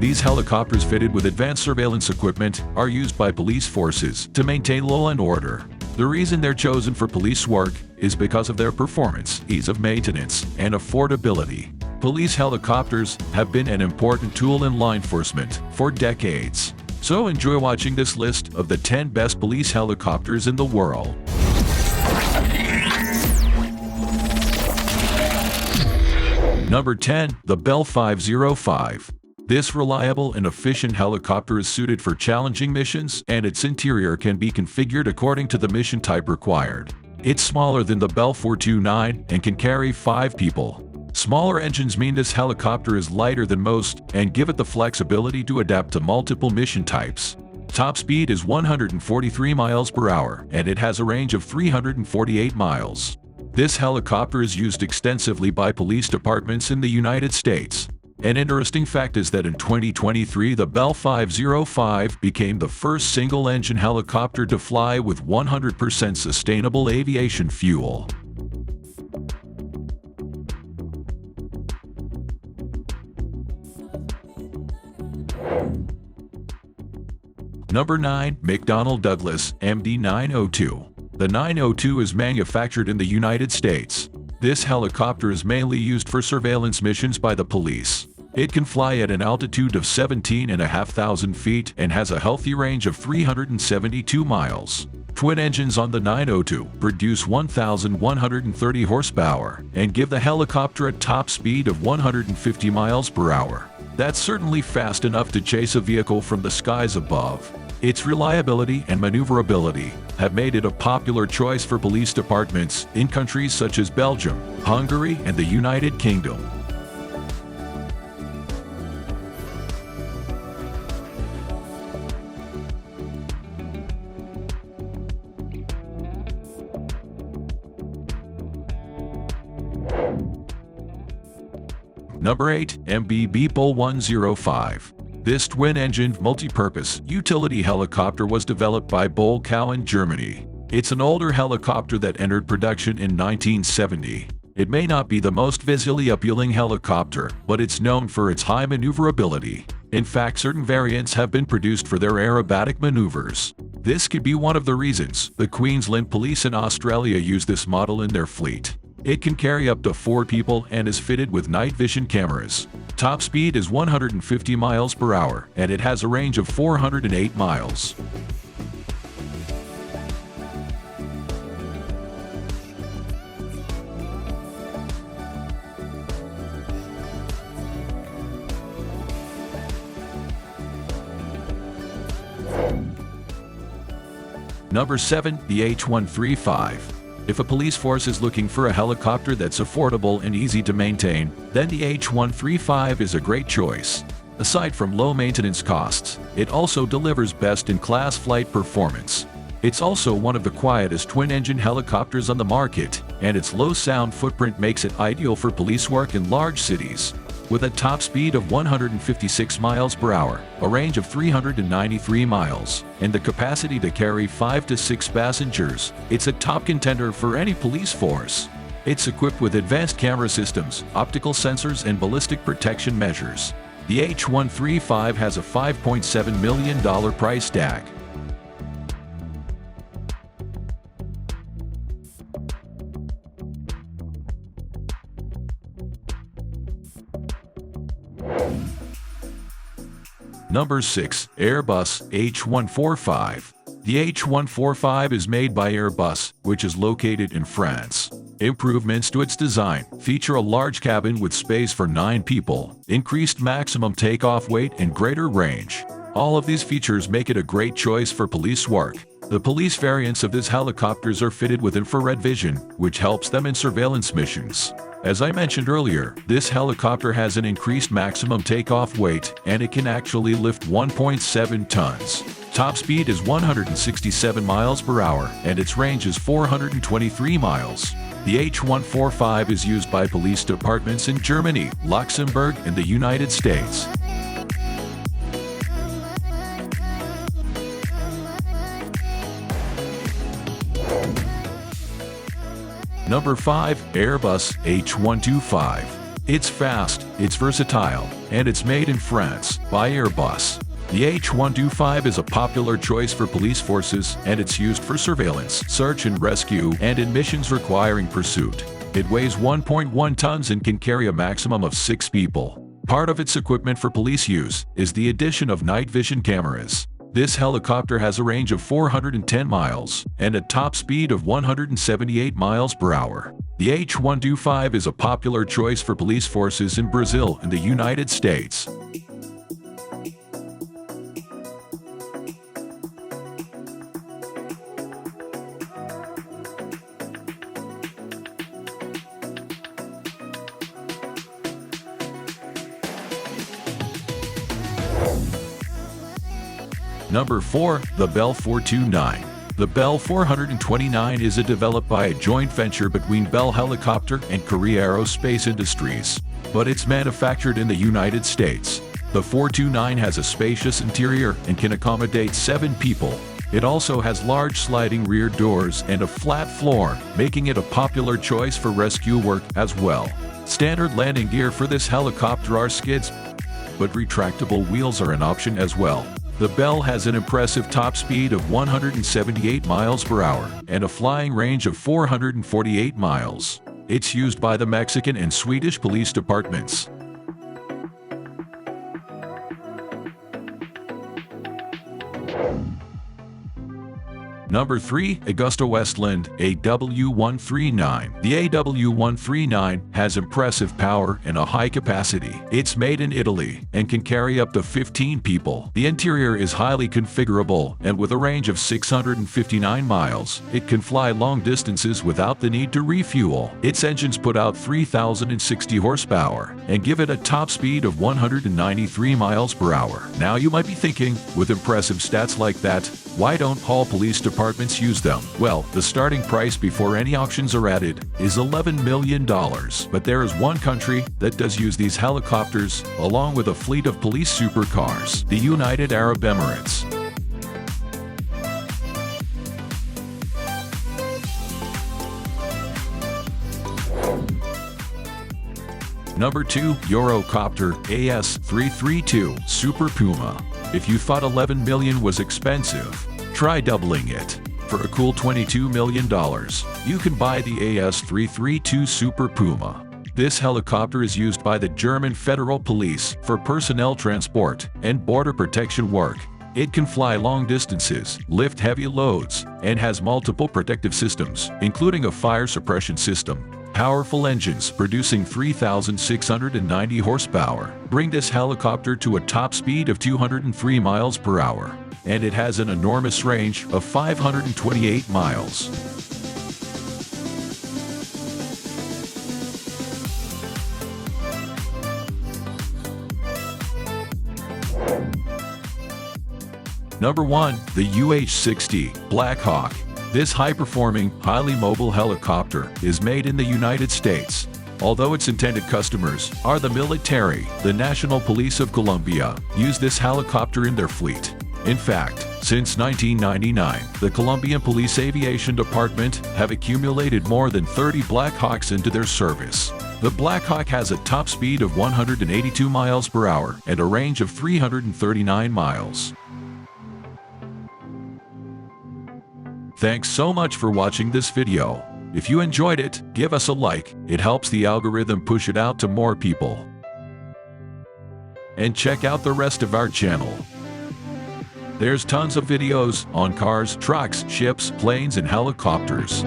These helicopters fitted with advanced surveillance equipment are used by police forces to maintain law and order. The reason they're chosen for police work is because of their performance, ease of maintenance, and affordability. Police helicopters have been an important tool in law enforcement for decades. So enjoy watching this list of the 10 best police helicopters in the world. Number 10. The Bell 505. This reliable and efficient helicopter is suited for challenging missions, and its interior can be configured according to the mission type required. It's smaller than the Bell 429 and can carry 5 people. Smaller engines mean this helicopter is lighter than most and give it the flexibility to adapt to multiple mission types. Top speed is 143 miles per hour, and it has a range of 348 miles. This helicopter is used extensively by police departments in the United States. An interesting fact is that in 2023, the Bell 505 became the first single-engine helicopter to fly with 100% sustainable aviation fuel. Number 9. McDonnell Douglas MD-902. The 902 is manufactured in the United States. This helicopter is mainly used for surveillance missions by the police. It can fly at an altitude of 17,500 feet and has a healthy range of 372 miles. Twin engines on the 902 produce 1,130 horsepower and give the helicopter a top speed of 150 miles per hour. That's certainly fast enough to chase a vehicle from the skies above. Its reliability and maneuverability have made it a popular choice for police departments in countries such as Belgium, Hungary, and the United Kingdom. Number 8. MB Beeple 105. This twin-engined, multi-purpose utility helicopter was developed by Bolkow in Germany. It's an older helicopter that entered production in 1970. It may not be the most visually appealing helicopter, but it's known for its high maneuverability. In fact, certain variants have been produced for their aerobatic maneuvers. This could be one of the reasons the Queensland Police in Australia use this model in their fleet. It can carry up to 4 people and is fitted with night vision cameras. Top speed is 150 miles per hour, and it has a range of 408 miles. Number 7. The H135. If a police force is looking for a helicopter that's affordable and easy to maintain, then the H135 is a great choice. Aside from low maintenance costs, it also delivers best-in-class flight performance. It's also one of the quietest twin-engine helicopters on the market, and its low sound footprint makes it ideal for police work in large cities. With a top speed of 156 miles per hour, a range of 393 miles, and the capacity to carry 5 to 6 passengers, it's a top contender for any police force. It's equipped with advanced camera systems, optical sensors, and ballistic protection measures. The H135 has a $5.7 million price tag. Number 6. Airbus H145. The H145 is made by Airbus, which is located in France. Improvements to its design feature a large cabin with space for 9 people, increased maximum takeoff weight, and greater range. All of these features make it a great choice for police work. The police variants of these helicopters are fitted with infrared vision, which helps them in surveillance missions. As I mentioned earlier, this helicopter has an increased maximum takeoff weight, and it can actually lift 1.7 tons. Top speed is 167 miles per hour, and its range is 423 miles. The H145 is used by police departments in Germany, Luxembourg, and the United States. Number 5. Airbus H125. It's fast, it's versatile, and it's made in France by Airbus. The H125 is a popular choice for police forces, and it's used for surveillance, search and rescue, and in missions requiring pursuit. It weighs 1.1 tons and can carry a maximum of 6 people. Part of its equipment for police use is the addition of night vision cameras. This helicopter has a range of 410 miles and a top speed of 178 miles per hour. The H125 is a popular choice for police forces in Brazil and the United States. Number 4. The Bell 429. The Bell 429 is developed by a joint venture between Bell Helicopter and Korea Aerospace Industries, but it's manufactured in the United States. The 429 has a spacious interior and can accommodate 7 people. It also has large sliding rear doors and a flat floor, making it a popular choice for rescue work as well. Standard landing gear for this helicopter are skids, but retractable wheels are an option as well. The Bell has an impressive top speed of 178 miles per hour and a flying range of 448 miles. It's used by the Mexican and Swedish police departments. Number 3. Augusta Westland AW139. The AW139 has impressive power and a high capacity. It's made in Italy and can carry up to 15 people. The interior is highly configurable, and with a range of 659 miles, it can fly long distances without the need to refuel. Its engines put out 3,060 horsepower and give it a top speed of 193 miles per hour. Now you might be thinking, with impressive stats like that, why don't all police departments use them? Well, the starting price before any options are added is $11 million. But there is one country that does use these helicopters, along with a fleet of police supercars: the United Arab Emirates. Number 2. Eurocopter AS332 Super Puma. If you thought $11 million was expensive, try doubling it. For a cool $22 million, you can buy the AS332 Super Puma. This helicopter is used by the German Federal Police for personnel transport and border protection work. It can fly long distances, lift heavy loads, and has multiple protective systems, including a fire suppression system. Powerful engines producing 3,690 horsepower bring this helicopter to a top speed of 203 miles per hour, and it has an enormous range of 528 miles. Number 1. The UH60 Blackhawk. This high-performing, highly mobile helicopter is made in the United States, although its intended customers are the military. The National Police of Colombia use this helicopter in their fleet. In fact, since 1999, the Colombian Police Aviation Department have accumulated more than 30 Blackhawks into their service. The Blackhawk has a top speed of 182 miles per hour and a range of 339 miles. Thanks so much for watching this video. If you enjoyed it, give us a like. It helps the algorithm push it out to more people. And check out the rest of our channel. There's tons of videos on cars, trucks, ships, planes, and helicopters.